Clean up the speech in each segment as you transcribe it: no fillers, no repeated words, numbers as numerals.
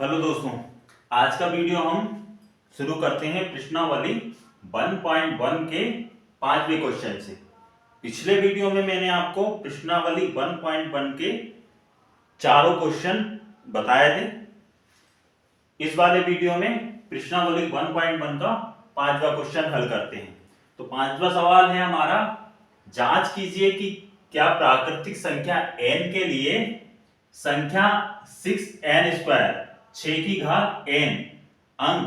Hello दोस्तों, आज का वीडियो हम शुरू करते हैं प्रश्नावली 1.1 के पांचवें क्वेश्चन से। पिछले वीडियो में मैंने आपको प्रश्नावली 1.1 के चारों क्वेश्चन बताए थे। इस वाले वीडियो में प्रश्नावली 1.1 का पांचवा क्वेश्चन हल करते हैं। तो पांचवा सवाल है हमारा, जांच कीजिए कि क्या प्राकृतिक संख्या n के लिए संख्या 6n² 6 की घात n अंक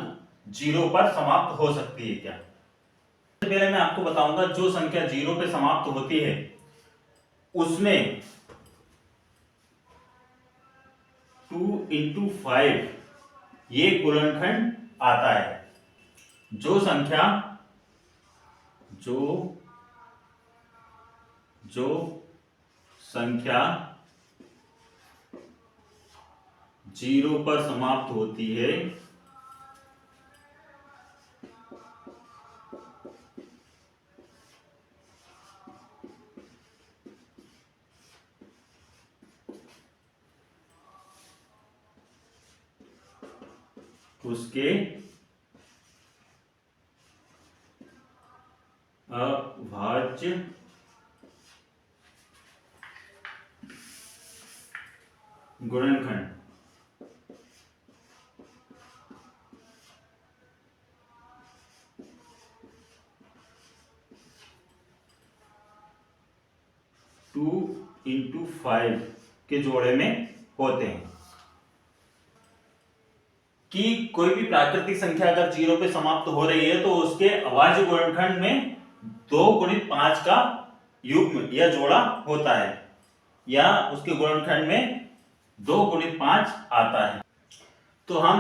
0 पर समाप्त हो सकती है क्या। सबसे पहले मैं आपको बताऊंगा, जो संख्या 0 पे समाप्त होती है उसमें 2 into 5 ये गुणनखंड आता है। जो संख्या 0 पर समाप्त होती है उसके अभाज्य गुणनखंड टू इंटू 5 के जोड़े में होते हैं। कि कोई भी प्राकृतिक संख्या अगर 0 पे समाप्त हो रही है तो उसके अभाज्य गुणनखंड में 2 गुणित 5 का युग्म या जोड़ा होता है, या उसके गुणनखंड में 2 गुणित 5 आता है। तो हम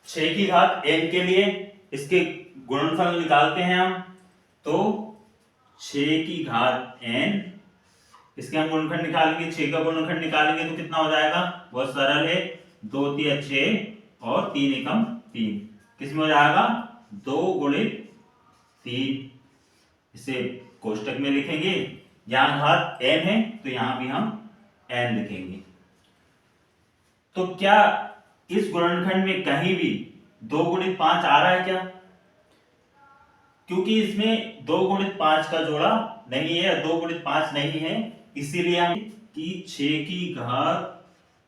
6 की घात n के लिए इसके गुणनफल निकालते हैं हम। तो 6 की घात n, इसके हम गुणनखंड निकालेंगे, 6 का गुणनखंड निकालेंगे तो कितना हो जाएगा, बहुत सरल है, 2 तिया 6 और 3 एकम 3, किसमें हो जाएगा 2 गुणित 3। इसे कोष्टक में लिखेंगे, यहां घात n है तो यहां भी हम n लिखेंगे। तो क्या इस गुणनखंड में कहीं भी 2 गुणित 5 आ रहा है क्या? क्योंकि इसमें 2 गुणित 5 का जोड़ा नहीं है, 2 गुणित 5 नहीं है, इसीलिए हम कि 6 की घात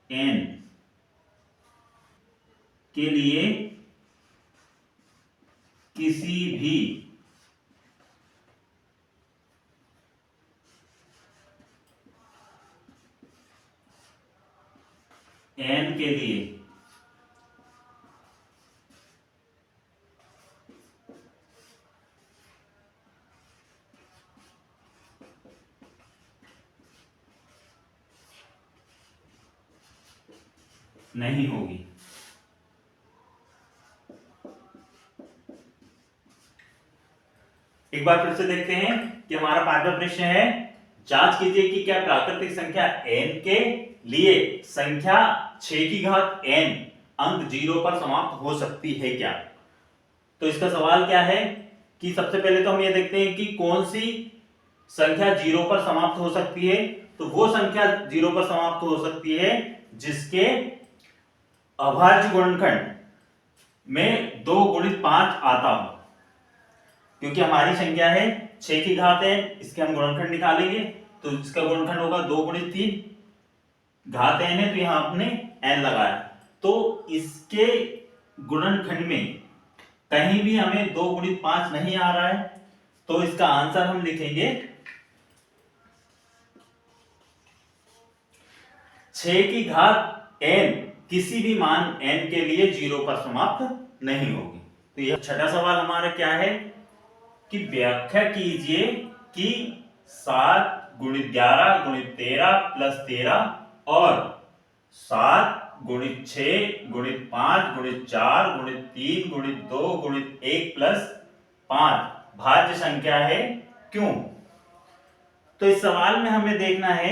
n के लिए किसी भी n के लिए नहीं होगी। एक बार फिर से देखते हैं कि हमारा पांचवा प्रश्न है, जांच कीजिए कि क्या प्राकृतिक संख्या n के लिए संख्या 6 की घात n अंक 0 पर समाप्त हो सकती है क्या। तो इसका सवाल क्या है कि सबसे पहले तो हम ये देखते हैं कि कौन सी संख्या 0 पर समाप्त हो सकती है। तो वो संख्या 0 पर समाप्त हो सकती है जिसके अभाज्य गुणनखंड में 2 गुणित 5 आता हो। क्योंकि हमारी संख्या है 6 की घात n, इसके हम गुणनखंड निकालेंगे तो इसका गुणनखंड होगा 2 गुणित 3, घात n है तो यहां आपने n लगाया, तो इसके गुणनखंड में कहीं भी हमें 2 गुणित 5 नहीं आ रहा है, तो इसका आंसर हम लिखेंगे 6 की घात n किसी भी मान n के लिए 0 पर समाप्त नहीं होगी। तो यह छठा सवाल हमारा क्या है कि व्याख्या कीजिए कि 7 गुणित 11 गुणित 13 प्लस 13 और 7 गुणित 6 गुणित 5 गुणित 4 गुणित 3 गुणित 2 गुणित 1 प्लस 5 भाज्य संख्या है क्यों। तो इस सवाल में हमें देखना है,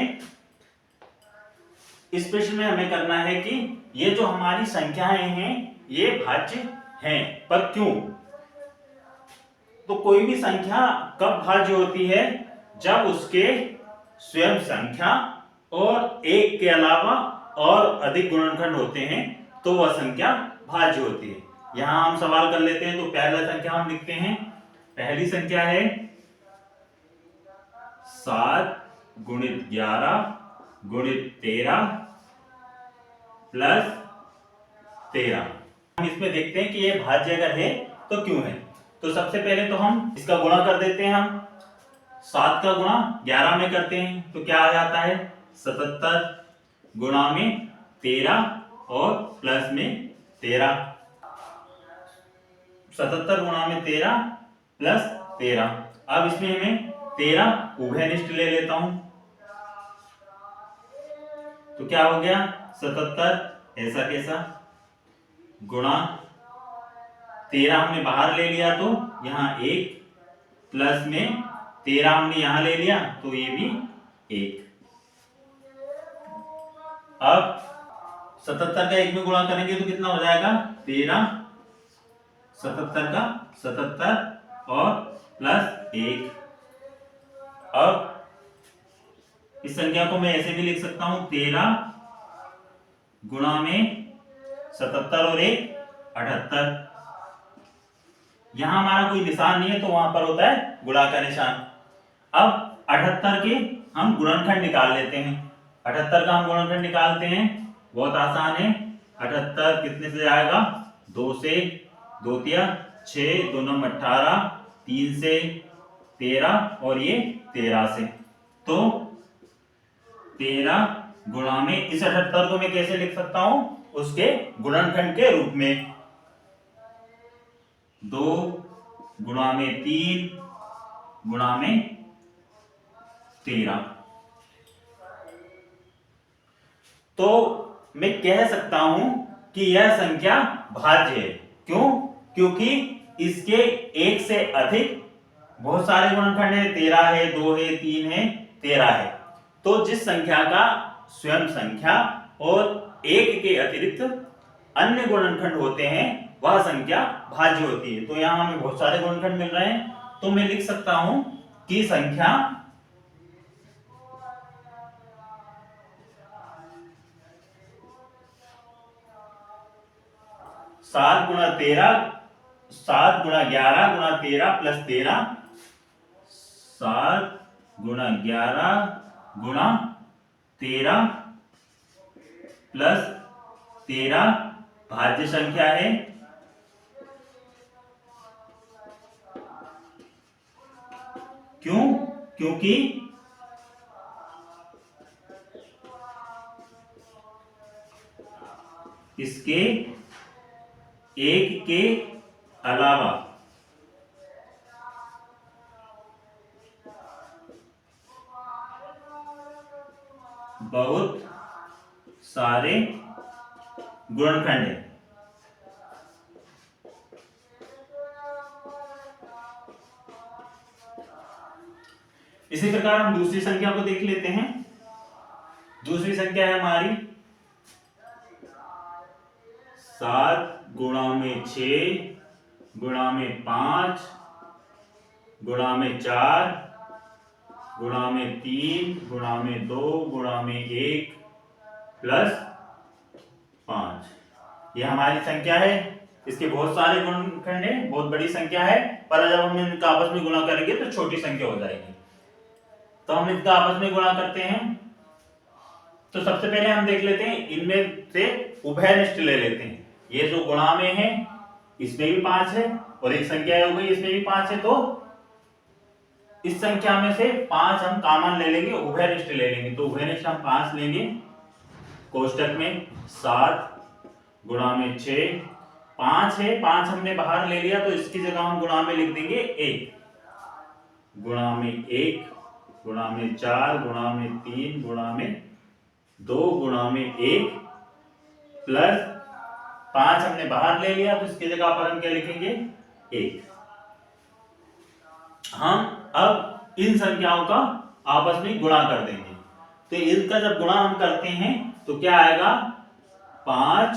इस प्रश्न में हमें करना है कि ये जो हमारी संख्याएं हैं ये भाज्य हैं, पर क्यों। तो कोई भी संख्या कब भाज्य होती है, जब उसके स्वयं संख्या और एक के अलावा और अधिक गुणनखंड होते हैं तो वह संख्या भाज्य होती है। यहां हम सवाल कर लेते हैं। तो पहला संख्या हम लिखते हैं। पहली संख्या है 7 गुणित 11 गुणित 13 प्लस 13। हम इसमें देखते हैं कि ये भाज्य अगर है तो क्यों है। तो सबसे पहले तो हम इसका गुणा कर देते हैं। हम 7 का गुणा 11 में करते हैं तो क्या आ जाता है 77 गुणा में 13 और प्लस में 13। 77 गुणा में 13 प्लस 13। अब इसमें हमें 13 उभयनिष्ठ ले लेता हूं तो क्या हो गया 77 ऐसा कैसा गुणा 13 हमने बाहर ले लिया तो यहाँ 1 प्लस में 13 हमने यहां ले लिया तो ये भी 1। अब 77 का 1 में गुणा करेंगे तो कितना हो जाएगा 13 77 का 77 और प्लस 1। अब इस संख्या को मैं ऐसे भी लिख सकता हूं 13 गुणा में 77 और 1 78। यहां हमारा कोई निशान नहीं है तो वहां पर होता है गुणा का निशान। अब 78 के हम गुणनखंड निकाल लेते हैं। 78 का हम गुणनखंड निकालते हैं बहुत आसान है। 78 कितने से जाएगा 2 से 2 तिया 6 2 9 18 3 से 13 और ये 13 से। तो 13 गुणा में इस 78 को मैं कैसे लिख सकता हूं उसके गुणनखंड के रूप में 2 गुणा में 3 गुणा में 13। तो मैं कह सकता हूं कि यह संख्या भाज्य है। क्यों? क्योंकि इसके एक से अधिक बहुत सारे गुणनखंड है 13 है 2 है 3 है 13 है। तो जिस संख्या का स्वयं संख्या और एक के अतिरिक्त अन्य गुणनखंड होते हैं वह संख्या भाज्य होती है। तो यहां हमें बहुत सारे गुणनखंड मिल रहे हैं तो मैं लिख सकता हूं कि संख्या 7 गुणा 13 7 गुणा 11 गुणा 13 प्लस 13 7 गुणा 11 गुणा 13 प्लस 13 भाज्य संख्या है। क्यों? क्योंकि इसके एक के अलावा बहुत सारे गुणनखंड है। इसी प्रकार हम दूसरी संख्या को देख लेते हैं। दूसरी संख्या है हमारी 7 गुणा में 6 गुणा में 5 गुणा में 4 गुणा में 3 गुणा में 2 गुणा में 1 प्लस 5। यह हमारी संख्या है। इसके बहुत सारे गुणनखंड है बहुत बड़ी संख्या है पर जब हम इनका आपस में गुणा करेंगे तो छोटी संख्या हो जाएगी। तो हम इनका आपस में गुणा करते हैं। तो सबसे पहले हम देख लेते हैं इनमें से उभयनिष्ठ ले लेते हैं। ये जो गुणा में है इसमें भी 5 है और एक संख्या हो गई इसमें भी 5 है। तो इस संख्या में से 5 हम कॉमन ले लेंगे उभयनिष्ठ ले लेंगे। तो उभयनिष्ठ हम 5 लेंगे कोष्टक में 7 गुणा में 6 5 है 5 हमने बाहर ले लिया तो इसकी जगह हम गुणा में लिख देंगे 1 गुणा में 1 गुणा में 4 गुणा में 3 गुणा में 2 गुणा में 1 प्लस 5 हमने बाहर ले लिया तो इसकी जगह पर हम क्या लिखेंगे 1। हम अब इन संख्याओं का आपस में गुणा कर देंगे। तो इनका जब गुणा हम करते हैं तो क्या आएगा 5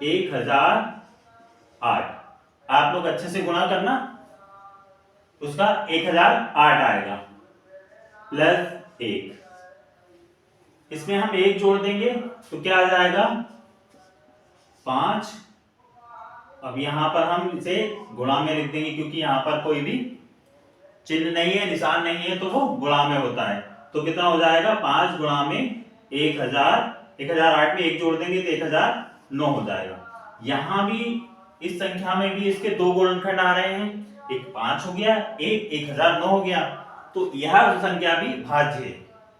1008। आप लोग अच्छे से गुणा करना उसका 1008 आएगा प्लस 1। इसमें हम 1 जोड़ देंगे तो क्या आ जाएगा 5। अब यहाँ पर हम इसे गुणा में लिख देंगे क्योंकि यहाँ पर कोई भी चिन्ह नहीं है, निशान नहीं है, तो वो गुणा में होता है। तो कितना हो जाएगा, 5 गुणा में 1000, 1008 में 1 जोड़ देंगे तो 1009 हो जाएगा। यहाँ भी इस संख्या में भी इसके दो गुणनखंड आ रहे हैं, एक 5 हो गया, एक 1009 हो गया। तो यह संख्या भी भाज्य है।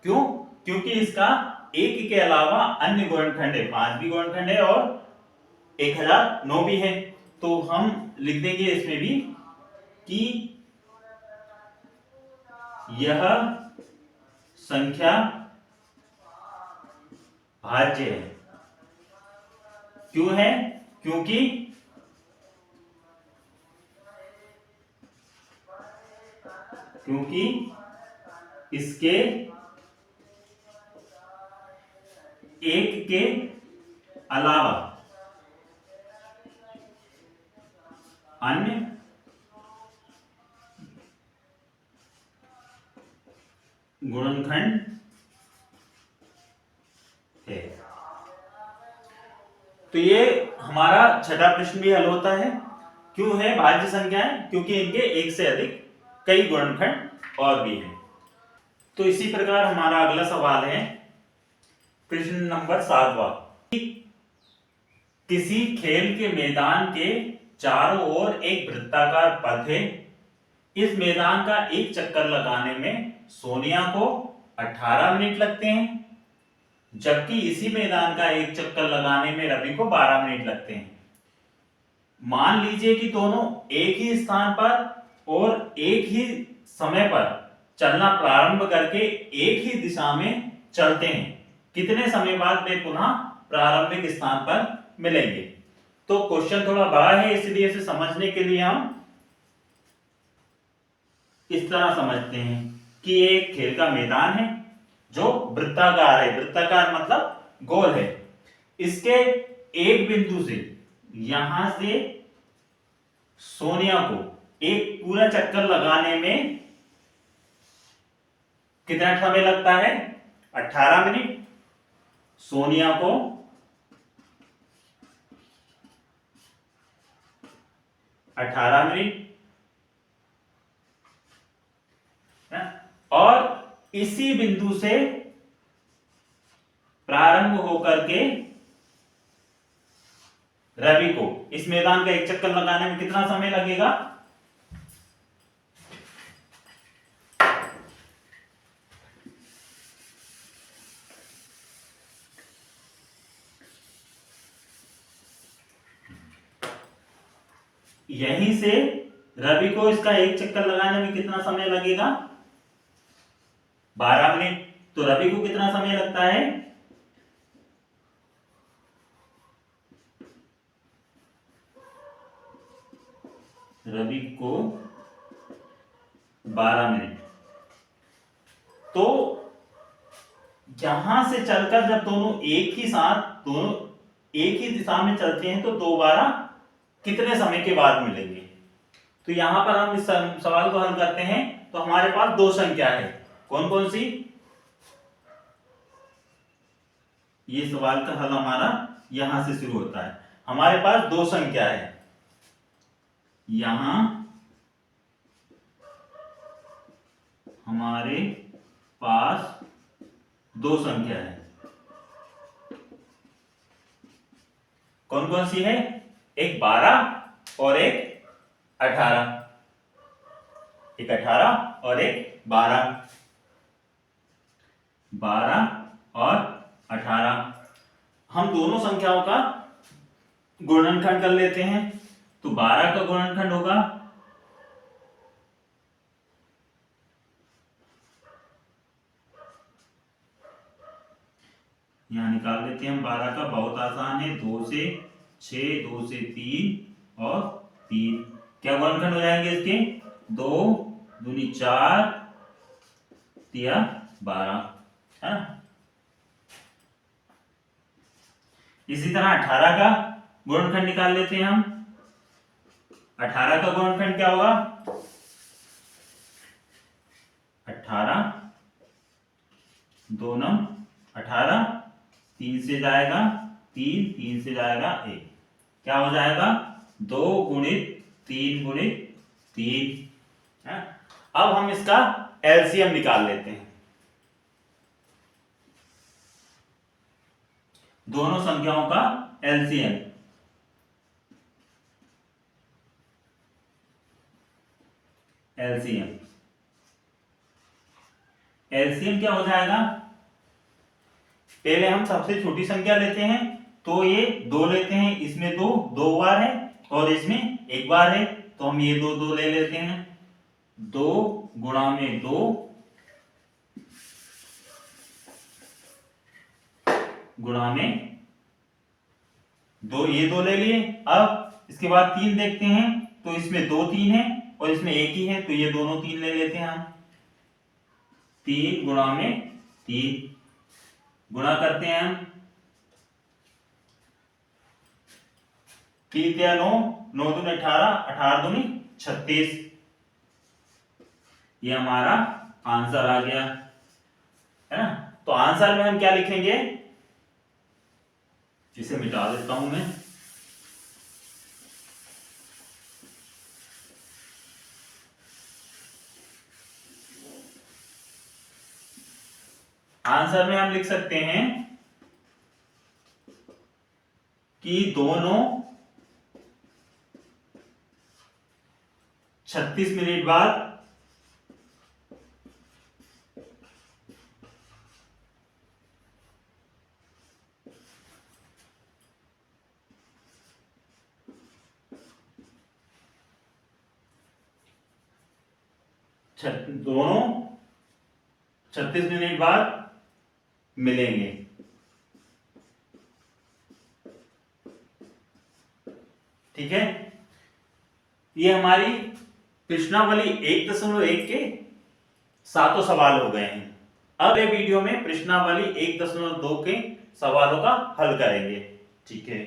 क्यों? क्योंकि इसका एक के अलावा अन्य गुणनखंड है, 5 भी गुणनखंड है और 1009 भी है। तो हम लिख देंगे इसमें भी कि यह संख्या भाज्य है। क्यों है? क्योंकि इसके एक के अलावा अन्य गुणनखंड है। तो ये हमारा छठा प्रश्न भी हल होता है। क्यों है भाज्य संख्याएं? क्योंकि इनके एक से अधिक कई गुणनखंड और भी हैं। तो इसी प्रकार हमारा अगला सवाल है प्रश्न नंबर 7वां। किसी खेल के मैदान के चारों ओर एक वृत्ताकार पथ है। इस मैदान का एक चक्कर लगाने में सोनिया को 18 मिनट लगते हैं, जबकि इसी मैदान का एक चक्कर लगाने में रवि को 12 मिनट लगते हैं। मान लीजिए कि दोनों एक ही स्थान पर और एक ही समय पर चलना प्रारंभ करके एक ही दिशा में चलते हैं। कितने समय बाद वे पुनः प्रारंभिक स्थान पर मिलेंगे? तो क्वेश्चन थोड़ा बड़ा है, इसलिए इसे समझने के लिए हम इस तरह समझते हैं कि एक खेल का मैदान है जो वृत्ताकार है। वृत्ताकार मतलब गोल है। इसके एक बिंदु से, यहां से सोनिया को एक पूरा चक्कर लगाने में कितना समय लगता है? 18 मिनट। सोनिया को 18 मिनट, और इसी बिंदु से प्रारंभ होकर के रवि को इस मैदान का एक चक्कर लगाने में कितना समय लगेगा? यहीं से रवि को इसका एक चक्कर लगाने में कितना समय लगेगा? 12 मिनट। तो रवि को कितना समय लगता है? रवि को 12 मिनट। तो यहां से चलकर जब दोनों एक ही साथ, दोनों एक ही दिशा में चलते हैं तो दोबारा कितने समय के बाद मिलेंगे? तो यहां पर हम इस सवाल को हल करते हैं तो हमारे पास दो संख्या है। कौन कौन सी? ये सवाल का हल हमारा यहां से शुरू होता है। हमारे पास दो संख्या है। यहां हमारे पास दो संख्या है। कौन कौन सी है? एक 12 और एक 18। एक 18 और एक 12। 12 और 18। हम दोनों संख्याओं का गुणनखंड कर लेते हैं। तो 12 का गुणनखंड होगा यहां निकाल लेते हैं हम 12 का, बहुत आसान है। 2 से 6, 2 से 3 और 3। क्या गुणनखंड हो जाएंगे इसके? 2 दूनी 4, 3 12, है ना। इसी तरह 18 का गुणनखंड निकाल लेते हैं हम। 18 का गुणनखंड क्या होगा? 18 2 9 18, 3 से जाएगा 3, 3 से जाएगा 1। क्या हो जाएगा 2 गुणित 3 गुणित 3 है। अब हम इसका एलसीएम निकाल लेते हैं, दोनों संख्याओं का एलसीएम। एलसीएम एलसीएम क्या हो जाएगा, पहले हम सबसे छोटी संख्या लेते हैं, तो ये 2 लेते हैं, इसमें 2 बार है और इसमें 1 बार है, तो हम ये 2 ले लेते हैं। 2 गुणा में 2 गुणा में 2, ये 2 ले लिए। अब इसके बाद 3 देखते हैं, तो इसमें 2 3 है और इसमें 1 ही है, तो ये दोनों 3 ले लेते हैं हम। 3 गुणा में 3 गुणा करते हैं हम, 3 या 9, 9 दूनी 18, 18 दूनी 36। ये हमारा आंसर आ गया है ना। तो आंसर में हम क्या लिखेंगे, इसे मिटा देता हूं मैं। आंसर में हम लिख सकते हैं कि दोनों 36 मिनट बाद दोनों 36 मिनट बाद मिलेंगे। ठीक है, ये हमारी प्रश्नावली 1.1 के 7 सवाल हो गए हैं। अब ये वीडियो में प्रश्नावली 1.2 के सवालों का हल करेंगे। ठीक है।